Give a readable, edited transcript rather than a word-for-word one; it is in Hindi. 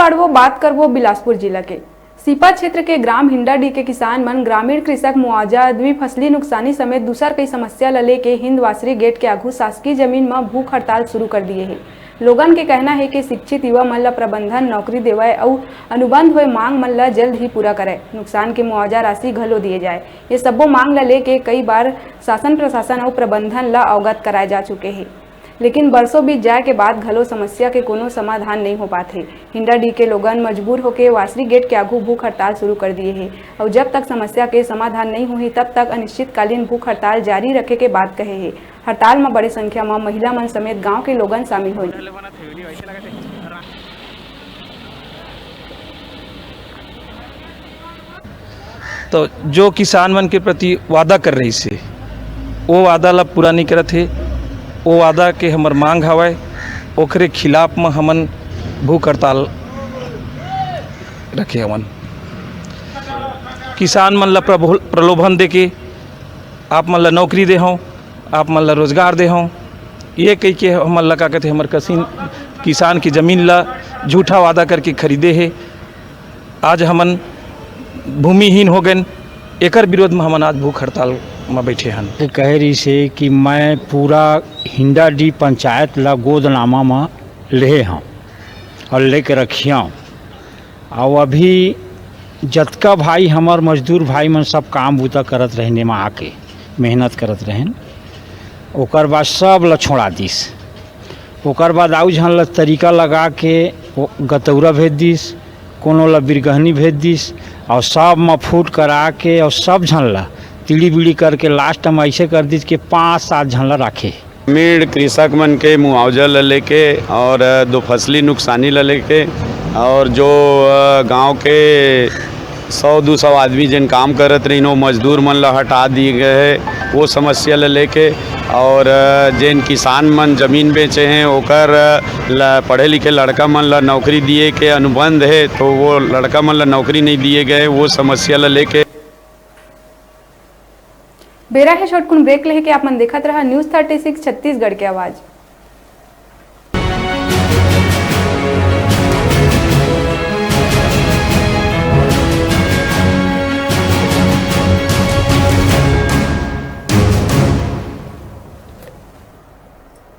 बाड़वो बात करवो बिलासपुर जिला के सीपा क्षेत्र के ग्राम हिंडाडी के किसान मन ग्रामीण कृषक मुआवजा द्विफसली नुकसानी समेत दूसर कई समस्या ल लेके हिंदवासरी गेट के आगू शासकीय जमीन में भूख हड़ताल शुरू कर दिए है। लोगन के कहना है कि शिक्षित युवा मन ला प्रबंधन नौकरी देवाए और अनुबंध हुए मांग मन ला जल्द ही पूरा करे, नुकसान के मुआवजा राशि घलो दिए जाए। ये सब्बो मांग ला लेके कई बार शासन प्रशासन और प्रबंधन ला अवगत कराए जा चुके हैं, लेकिन बरसों बीत जाए के बाद घलो समस्या के कोनो समाधान नहीं हो पाते। हिंडाडी के लोगन मजबूर होकर वासरी गेट के आगू भूख हड़ताल शुरू कर दिए हैं और जब तक समस्या के समाधान नहीं हुई तब तक अनिश्चितकालीन भूख हड़ताल जारी रखे के बात कहे हैं। हड़ताल में बड़ी संख्या में महिला मन समेत गांव के लोगन शामिल हुए। तो जो किसान मन के प्रति वादा कर रही से वो वादा ला पूरा नहीं करत है। वो वादा के हमर मांग हवय ओकरे खिलाफ में हमन भूख हड़ताल रखे हवन। किसान मन ला प्रलोभन दे के आप मन ला नौकरी दे हों, आप मन ला रोजगार दे हों, ये कह के हमन ला का कहते हमर किसान की ज़मीन ला झूठा वादा करके खरीदे है। आज हमन भूमिहीन हो गए, एकर विरोध में हमन आज भूख हड़ताल में बैठे हैं। कह रही से कि मैं पूरा हिंडाडी पंचायत ला गोदनामा में ले हूँ और लेके रखिया और अभी जतका भाई हमार मजदूर भाई मन सब काम बूता करत रहने में आके मेहनत करत रहन, ओकर बाद सब ला छोड़ा दिस। ओकर बाद आउ झन ला तरीका लगा के गतौरा भेज दिस, कोनो ला बिरगहनी भेज दिस और सब में फूट करा के और सब झन ला तिड़ी बिड़ी करके लास्ट में ऐसे कर दी कि 5-7 झन ला रखे। ग्रामीण कृषक मन के मुआवजा ल लेके और दो फसली नुकसानी ल लेके और जो गांव के 100-200 आदमी जिन काम करत रही नो मजदूर मन ला हटा दिए गए है, वो समस्या ल लेके और जिन किसान मन जमीन बेचे हैं ओकर पढ़े लिखे लड़का मन ला नौकरी दिए के अनुबंध है तो वो लड़का मन ला नौकरी नहीं दिए गए, वो समस्या ल लेके बेरा है। शॉर्ट कुन ब्रेक लेके आप मन देखत रहा न्यूज़ 36 छत्तीसगढ़ के आवाज़।